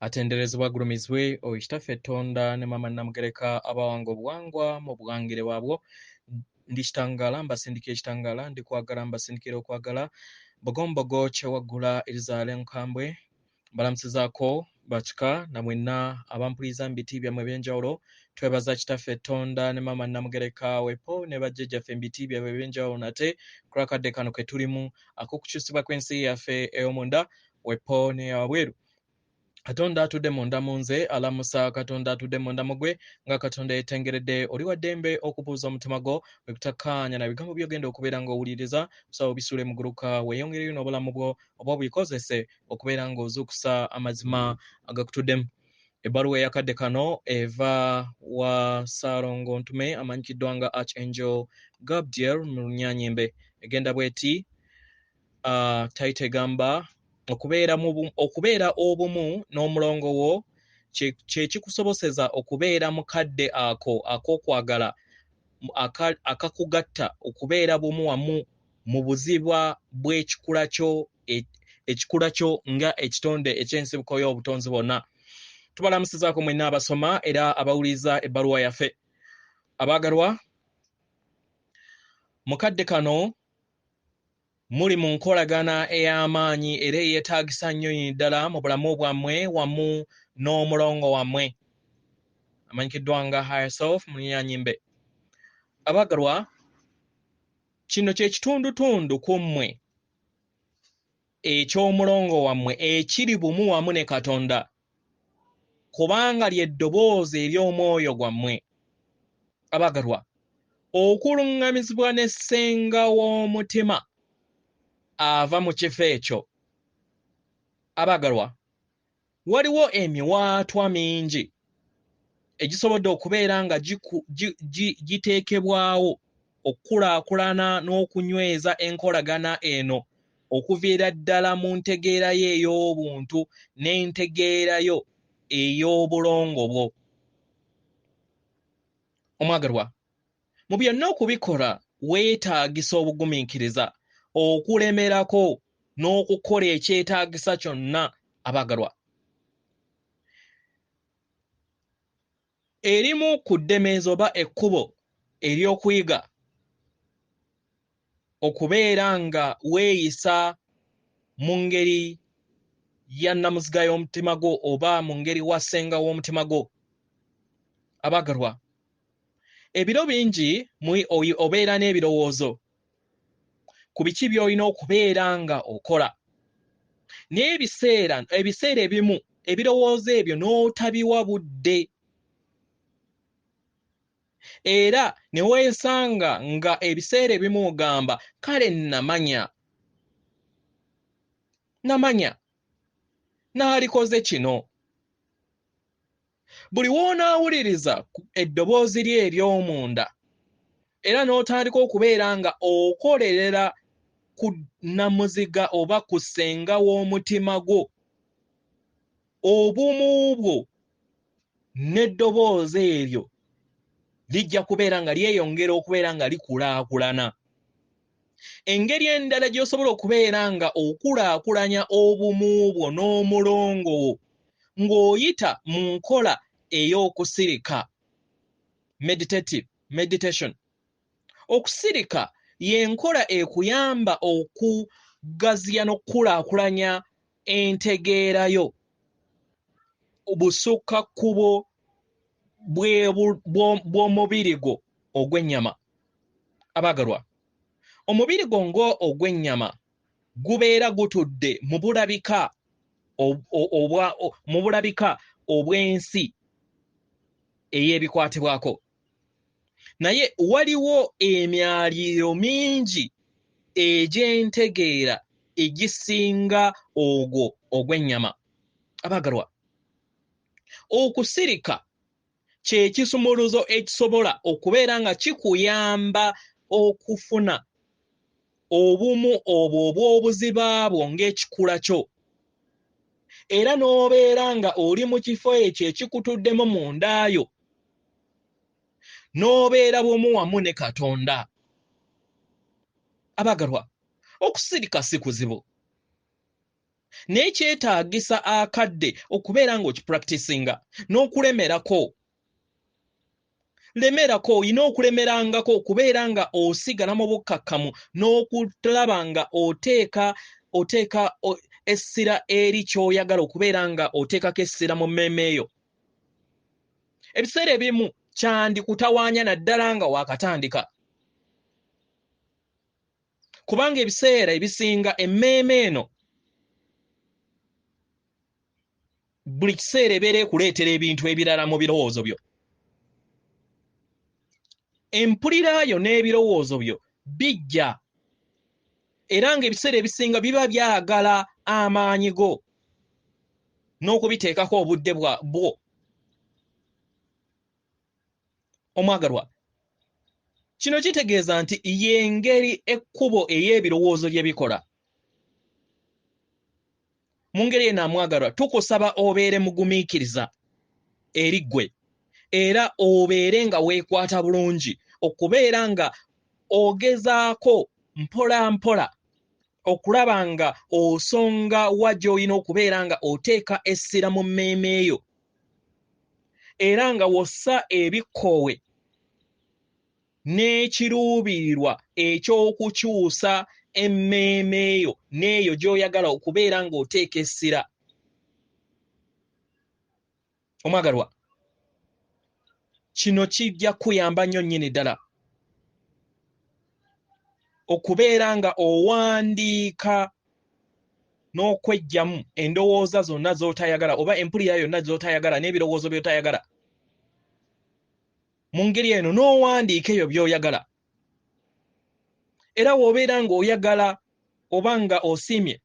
atenderezebwa gulumizibwe oyitaffe Tonda ne Mama Namugereka abawanga obuwangwa mu buwangire bwabwo. Ndi kitangala mbasindikira ekitangala ndi kwagala mbasindikira okwagala bogombogo kyewaggula Elizale Nkambwe mbalamusizaako bakika na mwenna abampuliriza mu biti byammwe eby'enjawulo. Twebaza kitaffe Tonda ne Mama Namugereka wepo ne bajjajjaffe mu biti byabwe eby'enjawulo nate kulakadde kano ke tulimu ak'okukyusibwa kw'ensi yaffe ey'omunda wepo ne wabweru. Katonda atudde munda mu nze alamusa Katonda atudde munda mu gwe nga Katonda yetengeredde oli wa ddembe okubuuza omutima gwo bwekutakkaanya na bigambo by'ogenda okubeera ng'owuliriza kusaba obisuule mu guluka weeyongereyo n'obulamu bwo oba bubikozese okubeera ng'ozuukusa amazima agakutuddemu. Ebbaluwa eyakadde kano eva wa Ssalongo Ntume amanyikiddwa nga Archangel Gabriel mu Lunyaanyimbe egenda bw'eti tayita egamba okubeera obumu n'omulongo wo kye kikusoboseza okubeera mukadde ako ak'okwagala akakugatta okubeera bumu wamu mu buzibwa bw'ekikula kyo ekikula kyo nga ekitonde eky'ensibuko y'obutonzi bwonna. Tubalamusizaako mwenna abasoma era abawuliriza ebbaluwa yaffe. Abaagalwa, mukadde kano muri mu nkolagana ey'amaanyi era eyeetaagisa nnyo ddala mu bulamu bwammwe wamu n'omulongo wammwe amanyikiddwa nga higher self mu Lunyaanyimbe. Abaagalwa, kino kye kitundutundu ku mmwe eky'omulongo wammwe ekiri bumu wamu ne Katonda kubanga ly'eddoboozi ery'omwoyo gwammwe. Abaagalwa, okuluŋŋamizibwa n'essenga w'omutima ava mu kifo ekyo. Abaagalwa, waliwo emiwaatwa mingi egisobodde okubeera nga giteekebwawo okukulaakulana n'okunyweza enkolagana eno okuviira ddala mu ntegeera yo ey'obuntu n'entegeera yo ey'obulongo bwo. Omwagalwa, mu byonna okubikola weetaagisa obugumiikiriza okulemerako n'okukola ekyetaagisa kyonna. Abaagalwa, erimu ku ddemeezi oba ekkubo ery'okuyiga okubeera nga weeyisa mu ngeri ya nnamuziga y'omutima gwo oba mu ngeri wa ssenga w'omutima gwo. Abaagalwa, ebiro bingi obeera n'ebirowoozo ku biki by'olina okubeera nga okola, naye ebiseera ebimu ebirowoozo ebyo n'otabiwa budde era ne weesanga nga ebiseera ebimu ogamba kale namanya n'alikoze kino. Buli w'onaawuliriza eddoboozi lye ery'omunda era n'otandika okubeera nga okolerera ku nnamuziga oba ku ssenga w'omutima gwo, obumu bwo n'eddoboozi eryo lijja kubeera nga lyeyongera okubeera nga likulaakulana. Engeri endala gy'osobola okubeera nga okulaakulanya obumu bwo n'omulongo wo ng'oyita mu nkola ey'okusirika, meditation. Okusirika y'enkola ekuyamba okugaziya n'okukulaakulanya entegeera yo busukakkubo bw'omubiri gwo ogw'ennyama. Abaagalwa, omubiri gwo ng'ogw'ennyama gubeera gutudde mu bulabika obw'ensi ey'ebikwatibwako, naye waliwo emyaliriro mingi egy'entegeera egisinga ogwo ogw'ennyama. Abaagalwa, okusirika kye kisumuluzo ekisobola okubeera nga kikuyamba okufuna obumu obwo obw'obuziba bwo ng'ekikula kyo era n'obeera nga oli mu kifo ekyo ekikutuddemu munda yo n'obeera bumu wamu ne Katonda. Abaagalwa, okusirika si kuzibu n'ekyetaagisa akadde okubeera ng'okipracticinga n'okulemerako. Lemerako, olina okulemerangako okubeera nga osigala mu bukkakkamu n'okulaba nga oteeka essira eri ky'oyagala okubeera nga oteekako essira mu mmeeme eyo. Ebiseera ebimu kyandikutawaanya naddala nga waakatandika. Kubanga ebiseera ebisinga emmeeme eno buli kiseera ebeera ekuleetera ebintu ebirala mu birowoozo byo. Empulira yo n'ebirowoozo byo bijja era ng'ebiseera ebisinga biba byagala amaanyi go n'okubiteekako obudde bwo. Omwagalwa, kino kitegeeza nti y'engeri ekkubo ey'ebirowoozo bye bikola. Mu ngeri eno amwagalwa, tukusaba obeere mugumiikiriza eri ggwe era obeere nga weekwata bulungi okubeera nga ogezaako mpola mpola okulaba nga osonga wa gy'olina okubeera nga oteeka essira mu mmeeme eyo era nga wossa ebikkoowe n'ekiruubirirwa eky'okukyusa emmeeme eyo n'eyo gy'oyagala okubeera ng'oteeka essira. Omwagalwa, kino kijja kuyamba nnyo nnyini ddala okubeera nga owandiika n'okweggyamu endowooza zonna z'otayagala oba empulira yonna z'otayagala n'ebirowoozo by'otayagala. Mu ngeri eno n'owandiika ebyo by'oyagala. Era w'obeera ng'oyagala oba nga osiimye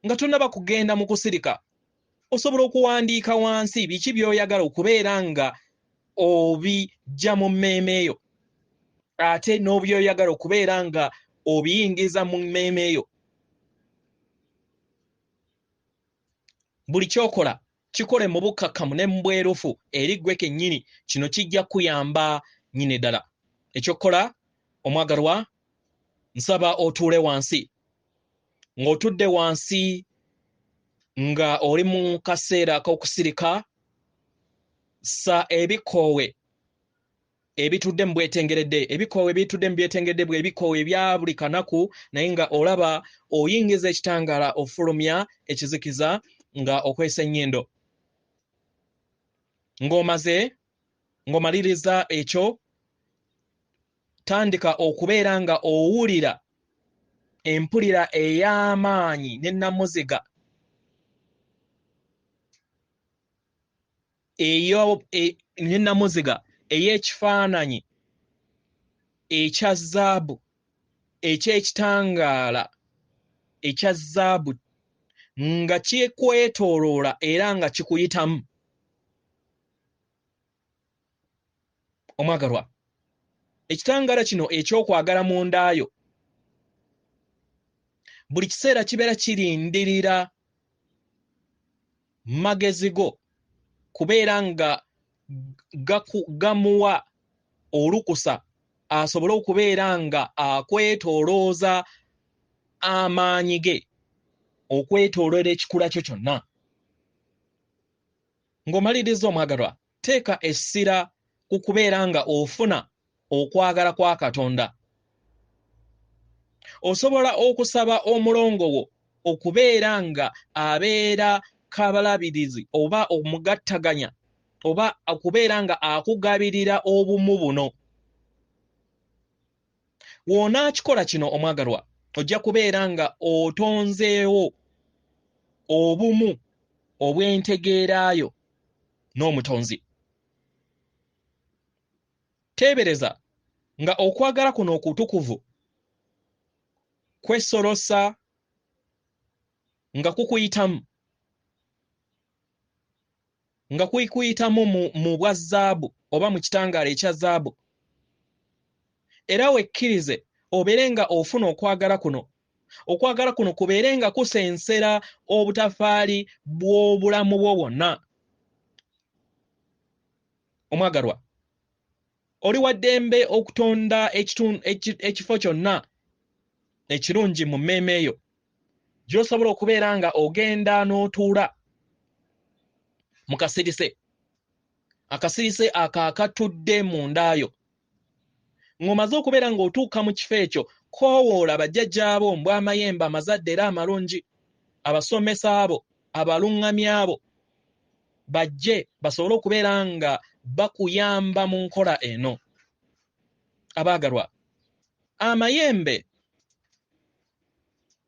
nga tonnaba kugenda mu kusirika, osobola okuwandiika wansi biki by'oyagala okubeera nga obijja mu mmeeme eyo ate n'obyoyagala okubeera nga obiyingiza mu mmeeme eyo. Buli kyokola kikole mu bukkakkamu ne mu bwerufu eri ggwe kennyini. Kino kijja kuyamba nnyini ddala. Ekyokkola omwagalwa, nsaba otuule wansi. Ng'otudde wansi nga oli mu kaseera k'okusirika, sa ebikoowe ebitudde mu bwetengeredde. Ebikoowe ebitudde mu bwetengeredde bwe ebikoowe ebya buli kanaku, naye nga olaba oyingiza ekitangaala ofulumya ekizikiza nga okwesa ennyindo. Ng'omaliriza ekyo, tandika okubeera nga owulira empulira ey'amaanyi n'ennamuziga n'ennamuziga ey'ekifaananyi ekya zaabu eky'ekitangaala ekya zaabu nga kikwetooloola era nga kikuyitamu. Omwagalwa, ekitangaala kino eky'okwagala mu ndaayo buli kiseera kibeera kirindirira magezi go kubeera nga gamuwa olukusa asobole okubeera nga akwetoolooza amaanyi ge okwetooloola ekikula kyo kyonna. Ng'omaliriza omwagalwa, teeka essira ku kubeera nga ofuna okwagala kwa Katonda. Osobola okusaba omulongo wo okubeera nga abeera kabalabirizi oba omugattaganya oba okubeera nga akugabirira obumu buno. W'onaakikola kino omwagalwa, ojja kubeera nga otonzeewo obumu obw'entegeeraayo n'omutonzi. Teebereza nga okwagala kuno okutukuvu kwesolosa nga kukuyitamu mu bwa zaabu oba mu kitangaala ekya zaabu. Era wekkirize obeere nga ofuna okwagala kuno kubeere nga kusensera obutafaali bw'obulamu bwo bwonna. Omwagalwa, oli wa ddembe okutonda ekifo kyonna ekirungi mu mmeeme eyo gy'osobola okubeera nga ogenda n'otuula mu kasirise, akasirise akatudde mu ndaayo, ng'omaze okubeera ng'otuuka mu kifo ekyo, koowoola bajjajjaabo mbw amayembe amazadde era amalungi, abasomesa abo, abaluŋŋamya abo, bajje basobole okubeera nga bakuyamba mu nkola eno. Abaagalwa, amayembe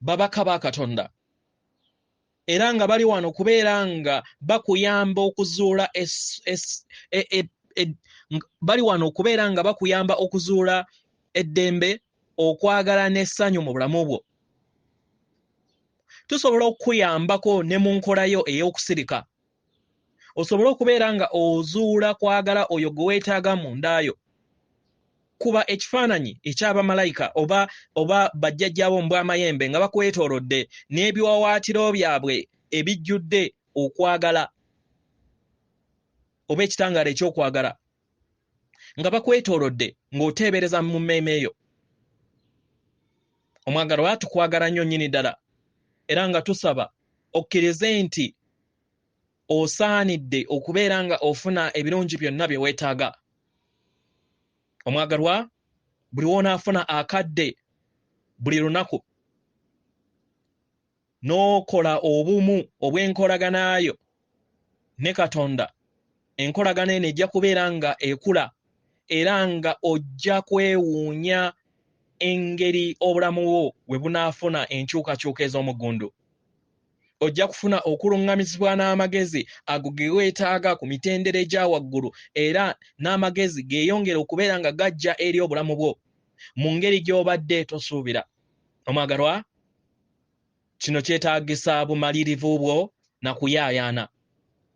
babaka ba Katonda era nga bali wano kubeera nga bakuyamba okuzuula bali wano okubeera nga bakuyamba okuzuula eddembe, okwagala n'essanyu mu bulamu bwo. Tusobola okukuyambako ne mu nkolayo ey'okusirika, osobole okubeera nga ozuula kwagala oyo gwe weetaaga mu ndaayo. Kuba ekifaananyi eky'abamalayika oba bajjajjaabo mbw amayembe nga bakwetoolodde n'ebiwawaatiro byabwe ebijjudde okwagala oba ekitangaala ekyokwagala, nga bakwetoolodde ng'oteebereza mu mmeeme eyo. Omwagalwa, tukwagala nnyo nnyini ddala, era nga tusaba okkirize nti osaanidde okubeera nga ofuna ebirungi byonna bye weetaaga. Omwagalwa, buli w'onaafuna akadde buli lunaku, n'okola obumu obw'enkolaganaayo ne Katonda, enkolagana eno ejja kubeera nga ekula era nga ojja kwewuunya engeri obulamu bwo bwe bunaafuna enkyukakyuka ez'omuggundu. Ojja kufuna okuluŋŋamizibwa n'amagezi ago ge weetaaga ku mitendera egya waggulu, era n'amagezi geeyongera okubeera nga gajja eri obulamu bwo mu ngeri gy'obadde tosuubira. Omwagalwa, kino kyetaagisa bumalirivu bwo na kuyaayaana,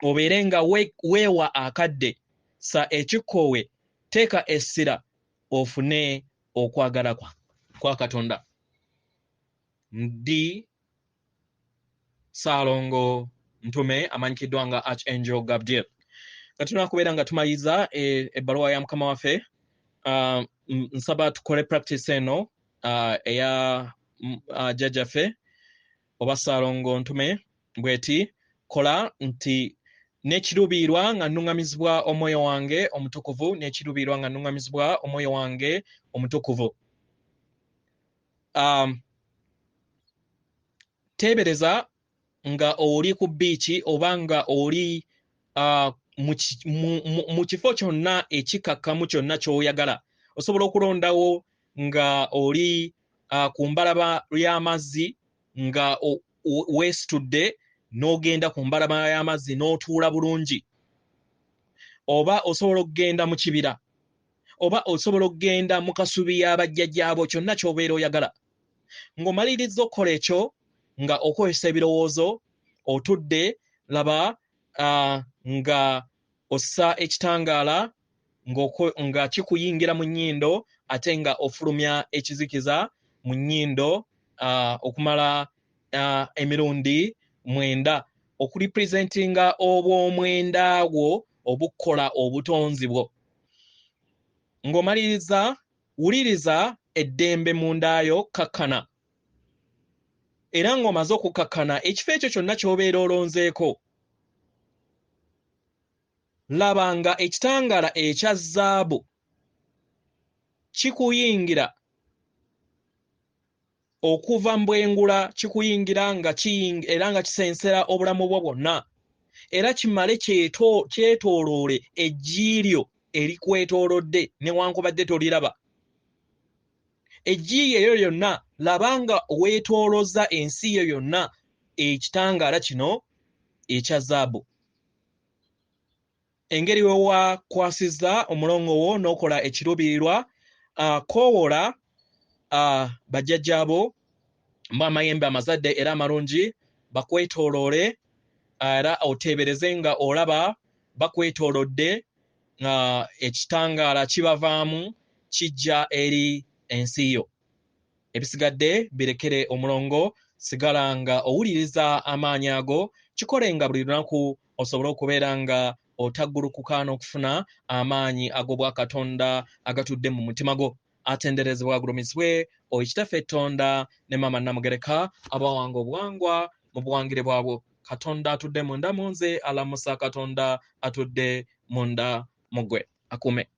obeere nga weewa akadde, sa ekikkoowe teeka essira ofune okwagala kwa Katonda. Ndi Ssalongo Ntume, amanyikiddwa nga Archangel Gabriel. Nga tulina kubeera nga tumaliza ebbaluwa ya Mukama waffe, nsaba tukole practice eno eya jjajjaffe oba Ssalongo Ntume bweti: kola nti n'ekiruubirirwa nga nnuŋŋamizibwa omwoyo wange omutukuvu, n'ekiruubirirwa nga nnuŋŋamizibwa omwoyo wange omutukuvu. Teebereza nga oli ku bbiiki oba nga oli mu kifo kyonna ekikakkamu kyonna ky'oyagala. Osobola okulondawo nga oli ku mbalaba y'amazzi nga weesitudde n'ogenda ku mbalaba y'amazzi n'otuula bulungi, oba osobola okugenda mu kibira, oba osobola okugenda mu kasubi y'abajjajjaabo, kyonna ky'obeera oyagala. Ng'omaliriza okukola ekyo, nga okozesa ebirowoozo, otudde, laba nga ossa ekitangaala nga kikuyingira mu nnyindo, ate nga ofulumya ekizikiza mu nnyindo okumala emirundi 9, okulipresentinga obw'omwenda gwo obukola obutonzi bwo. Ng'omaliriza, wuliriza eddembe mu ndaayo, kakkana. Era ng'omaze okukakkana ekifo ekyo kyonna ky'obeera olonzeeko, laba nga ekitangaala ekya zaabu kikuyingira okuva mu bwengula, kikuyingira era nga kisensera obulamu bwo bwonna, era kimale kyetooloole eggi lyo erikwetoolodde newankubadde toliraba. Eggi eyo yonna, laba nga weetoolozza ensi yo yonna ekitangaala kino ekya zaabu. Engeri we wakwasizza omulongo wo n'okola ekiruubirirwa, koowoola bajjajjaabo mbw amayembe amazadde era amalungi bakwetooloole, era oteebereze nga olaba bakwetoolodde, ekitangaala kibavaamu kijja eri ensi yo. Ebisigadde birekere omulongo, sigala nga owuliriza amaanyi ago, kikole nga buli lunaku osobole okubeera nga otaggulukuka n'okufuna amaanyi ag'obwa Katonda agatudde mu mutima gwo. atenderezebwa agulumizibwe Oikitaffe Tonda ne Maama Namugereka abawanga obuwangwa mu buwangire bwabwe. Katonda atudde munda mu nze, alamusa Katonda atudde munda mu ggwe. Akuume.